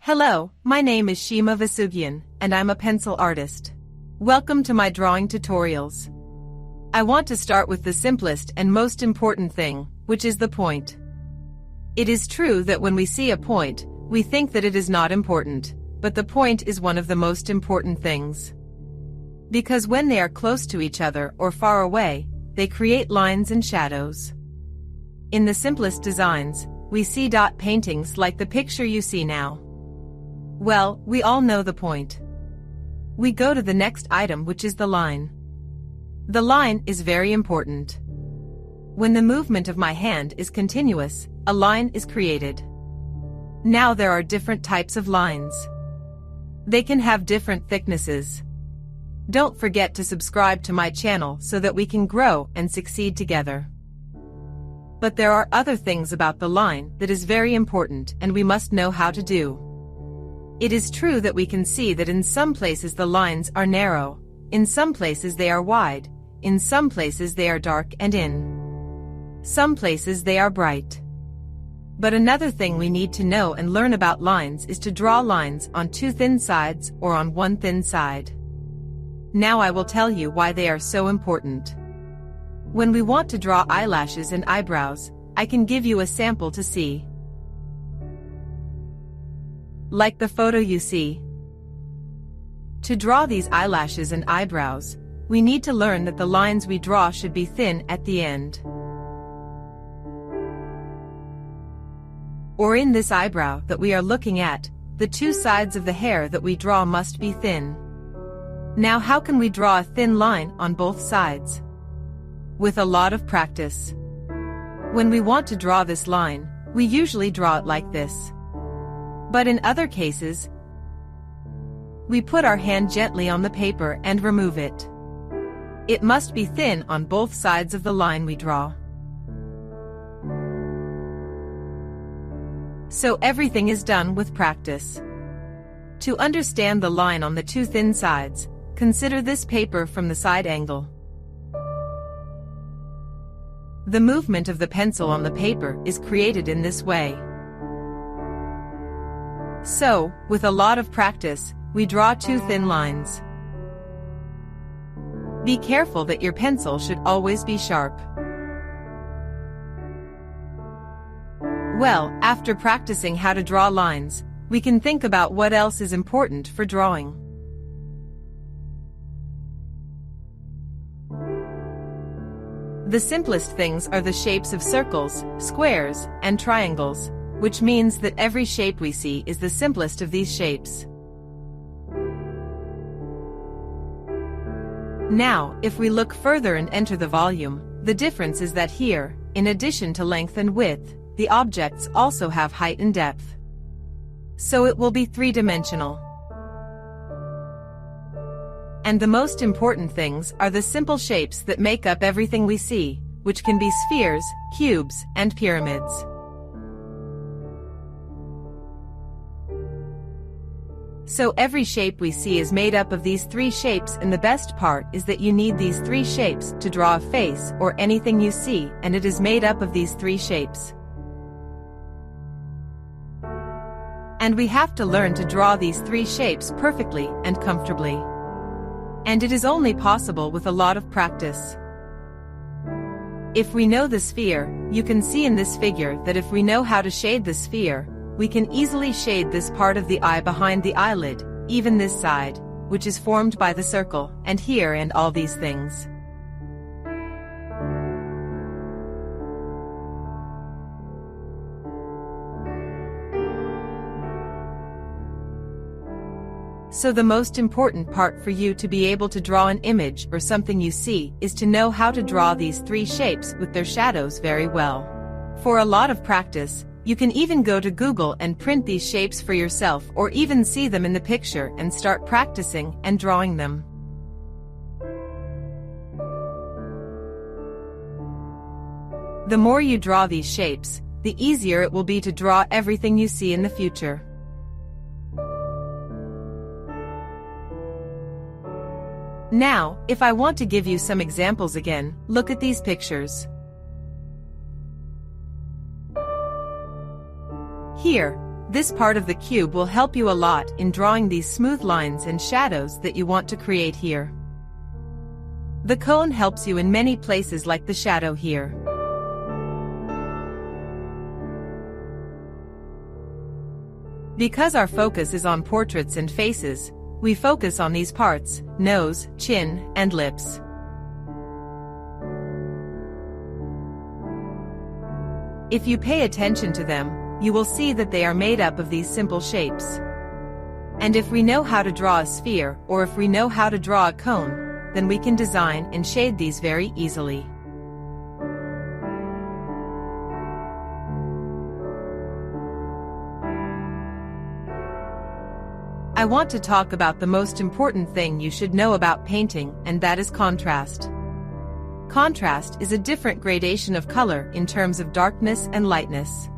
Hello, my name is Shima Vasugian, and I'm a pencil artist. Welcome to my drawing tutorials. I want to start with the simplest and most important thing, which is the point. It is true that when we see a point, we think that it is not important, but the point is one of the most important things. Because when they are close to each other or far away, they create lines and shadows. In the simplest designs, we see dot paintings like the picture you see now. Well, we all know the point. We go to the next item, which is the line. The line is very important. When the movement of my hand is continuous, a line is created. Now there are different types of lines. They can have different thicknesses. Don't forget to subscribe to my channel so that we can grow and succeed together. But there are other things about the line that is very important and we must know how to do. It is true that we can see that in some places the lines are narrow, in some places they are wide, in some places they are dark and in some places they are bright. But another thing we need to know and learn about lines is to draw lines on two thin sides or on one thin side. Now I will tell you why they are so important. When we want to draw eyelashes and eyebrows, I can give you a sample to see. Like the photo you see. To draw these eyelashes and eyebrows, we need to learn that the lines we draw should be thin at the end. Or in this eyebrow that we are looking at, the two sides of the hair that we draw must be thin. Now how can we draw a thin line on both sides? With a lot of practice. When we want to draw this line, we usually draw it like this. But in other cases, we put our hand gently on the paper and remove it. It must be thin on both sides of the line we draw. So everything is done with practice. To understand the line on the two thin sides, consider this paper from the side angle. The movement of the pencil on the paper is created in this way. So, with a lot of practice, we draw two thin lines. Be careful that your pencil should always be sharp. Well, after practicing how to draw lines, we can think about what else is important for drawing. The simplest things are the shapes of circles, squares, and triangles, which means that every shape we see is the simplest of these shapes. Now, if we look further and enter the volume, the difference is that here, in addition to length and width, the objects also have height and depth. So it will be three-dimensional. And the most important things are the simple shapes that make up everything we see, which can be spheres, cubes, and pyramids. So every shape we see is made up of these three shapes, and the best part is that you need these three shapes to draw a face or anything you see, and it is made up of these three shapes. And we have to learn to draw these three shapes perfectly and comfortably. And it is only possible with a lot of practice. If we know the sphere, you can see in this figure that if we know how to shade the sphere, we can easily shade this part of the eye behind the eyelid, even this side, which is formed by the circle, and here and all these things. So the most important part for you to be able to draw an image or something you see is to know how to draw these three shapes with their shadows very well. For a lot of practice, you can even go to Google and print these shapes for yourself, or even see them in the picture and start practicing and drawing them. The more you draw these shapes, the easier it will be to draw everything you see in the future. Now, if I want to give you some examples again, look at these pictures. Here, This part of the cube will help you a lot in drawing these smooth lines and shadows that you want to create here. The cone helps you in many places, like the shadow here. Because our focus is on portraits and faces, we focus on these parts: nose, chin, and lips. If you pay attention to them, you will see that they are made up of these simple shapes. And if we know how to draw a sphere, or if we know how to draw a cone, then we can design and shade these very easily. I want to talk about the most important thing you should know about painting, and that is contrast. Contrast is a different gradation of color in terms of darkness and lightness.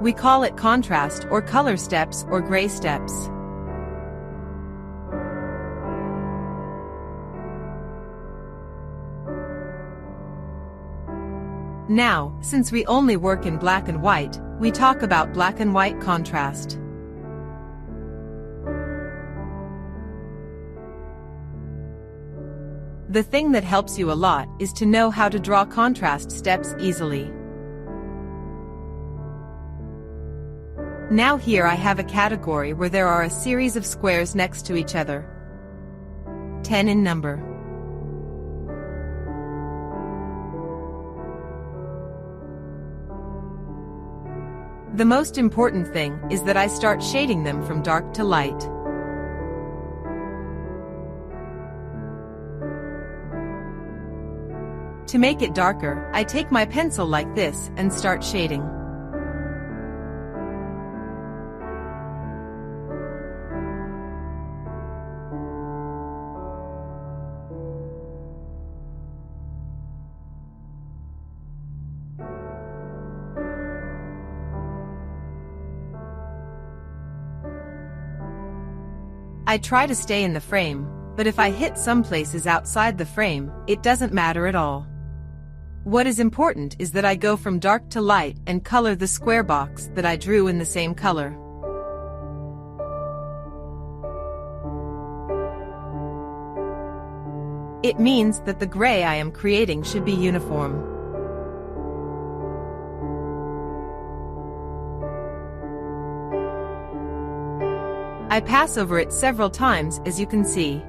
We call it contrast or color steps or gray steps. Now, since we only work in black and white, we talk about black and white contrast. The thing that helps you a lot is to know how to draw contrast steps easily. Now here I have a category where there are a series of squares next to each other, 10 in number. The most important thing is that I start shading them from dark to light. To make it darker, I take my pencil like this and start shading. I try to stay in the frame, but if I hit some places outside the frame, it doesn't matter at all. What is important is that I go from dark to light and color the square box that I drew in the same color. It means that the gray I am creating should be uniform. I pass over it several times, as you can see.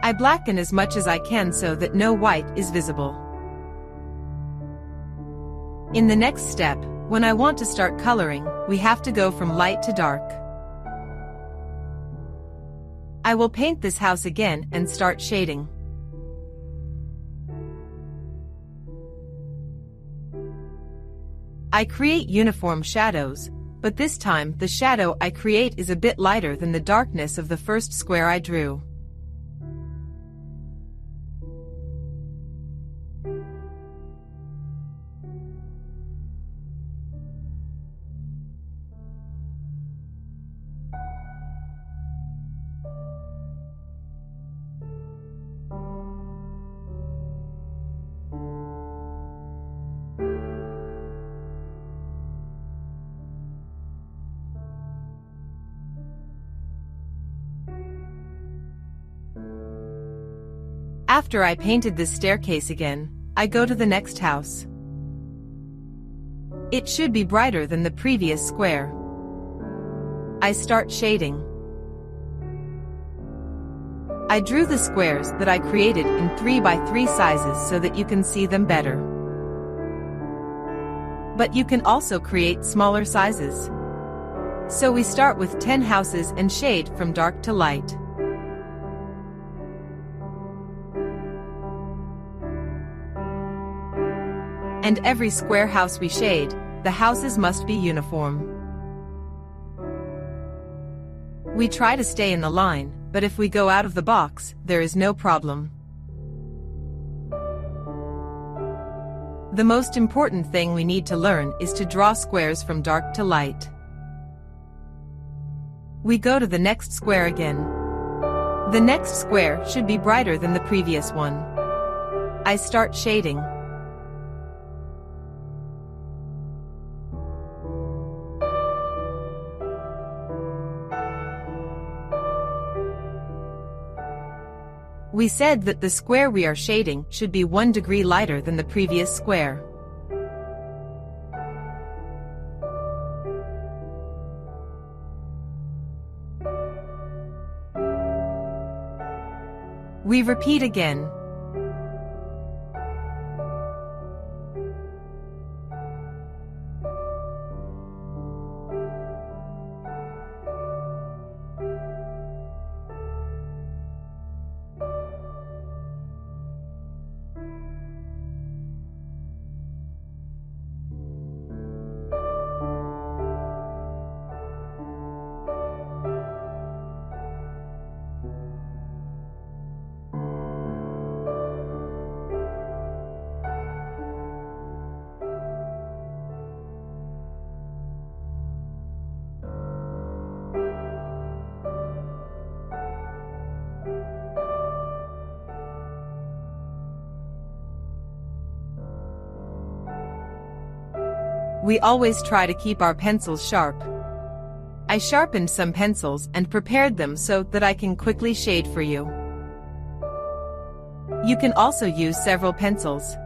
I blacken as much as I can so that no white is visible. In the next step, when I want to start coloring, we have to go from light to dark. I will paint this house again and start shading. I create uniform shadows, but this time the shadow I create is a bit lighter than the darkness of the first square I drew. After I painted this staircase again, I go to the next house. It should be brighter than the previous square. I start shading. I drew the squares that I created in 3x3 sizes so that you can see them better. But you can also create smaller sizes. So we start with 10 houses and shade from dark to light. And every square house we shade, the houses must be uniform. We try to stay in the line, but if we go out of the box, there is no problem. The most important thing we need to learn is to draw squares from dark to light. We go to the next square again. The next square should be brighter than the previous one. I start shading. We said that the square we are shading should be 1 degree lighter than the previous square. We repeat again. We always try to keep our pencils sharp. I sharpened some pencils and prepared them so that I can quickly shade for you. You can also use several pencils.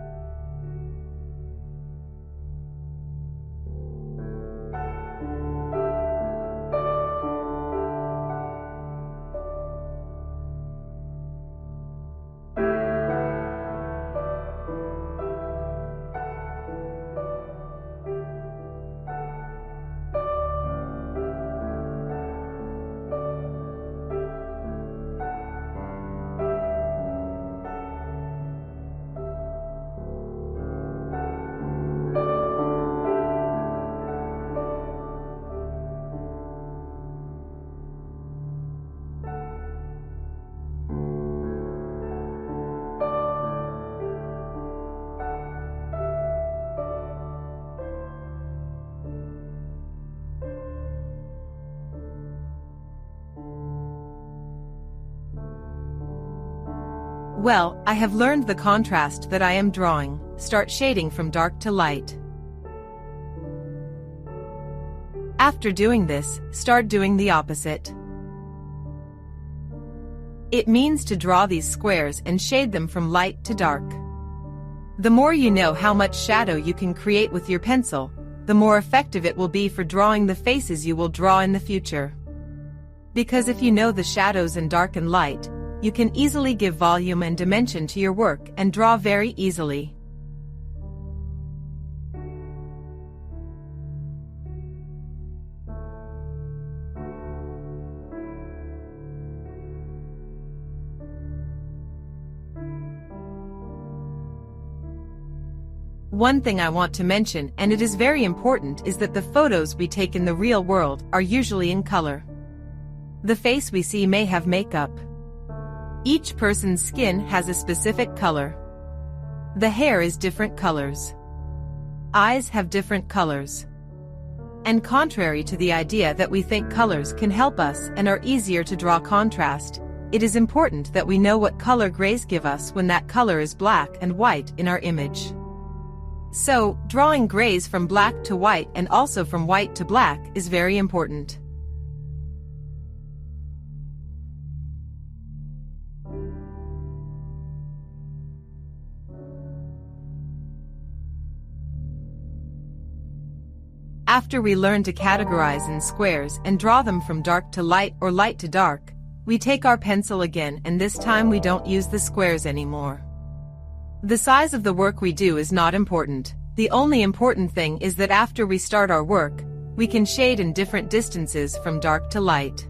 Well, I have learned the contrast that I am drawing. Start shading from dark to light. After doing this, start doing the opposite. It means to draw these squares and shade them from light to dark. The more you know how much shadow you can create with your pencil, the more effective it will be for drawing the faces you will draw in the future. Because if you know the shadows in dark and light, you can easily give volume and dimension to your work and draw very easily. One thing I want to mention, and it is very important, is that the photos we take in the real world are usually in color. The face we see may have makeup. Each person's skin has a specific color. The hair is different colors. Eyes have different colors. And contrary to the idea that we think colors can help us and are easier to draw contrast, it is important that we know what color grays give us when that color is black and white in our image. So, drawing grays from black to white and also from white to black is very important. After we learn to categorize in squares and draw them from dark to light or light to dark, we take our pencil again, and this time we don't use the squares anymore. The size of the work we do is not important. The only important thing is that after we start our work, we can shade in different distances from dark to light.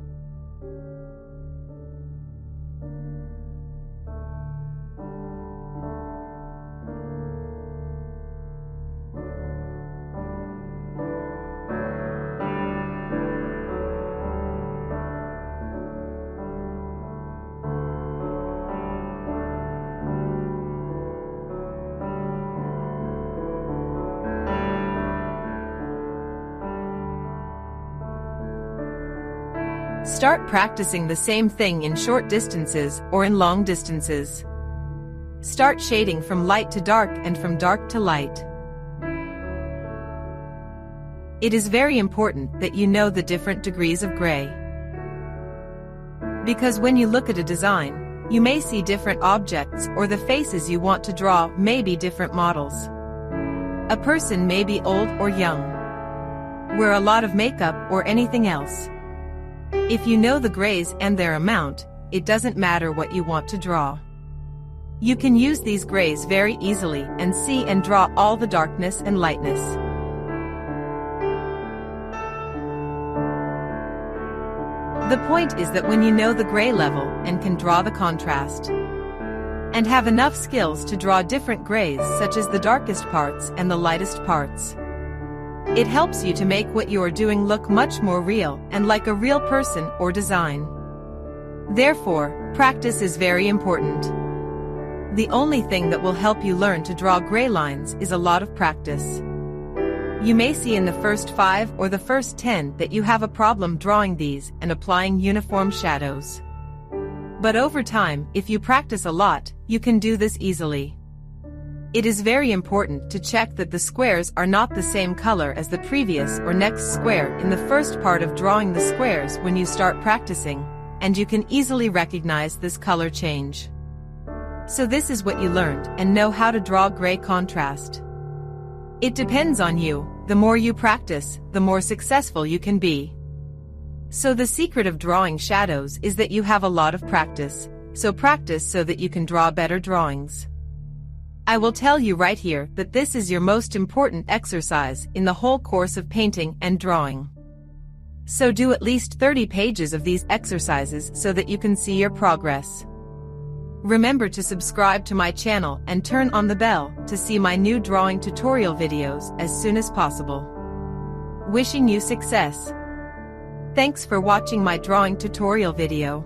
Start practicing the same thing in short distances or in long distances. Start shading from light to dark and from dark to light. It is very important that you know the different degrees of gray. Because when you look at a design, you may see different objects, or the faces you want to draw may be different models. A person may be old or young, wear a lot of makeup or anything else. If you know the grays and their amount, it doesn't matter what you want to draw. You can use these grays very easily and see and draw all the darkness and lightness. The point is that when you know the gray level and can draw the contrast, and have enough skills to draw different grays such as the darkest parts and the lightest parts, it helps you to make what you are doing look much more real and like a real person or design. Therefore, practice is very important. The only thing that will help you learn to draw gray lines is a lot of practice. You may see in the first 5 or the first 10 that you have a problem drawing these and applying uniform shadows. But over time, if you practice a lot, you can do this easily. It is very important to check that the squares are not the same color as the previous or next square in the first part of drawing the squares when you start practicing, and you can easily recognize this color change. So this is what you learned and know how to draw gray contrast. It depends on you. The more you practice, the more successful you can be. So the secret of drawing shadows is that you have a lot of practice, so practice so that you can draw better drawings. I will tell you right here that this is your most important exercise in the whole course of painting and drawing. So do at least 30 pages of these exercises so that you can see your progress. Remember to subscribe to my channel and turn on the bell to see my new drawing tutorial videos as soon as possible. Wishing you success. Thanks for watching my drawing tutorial video.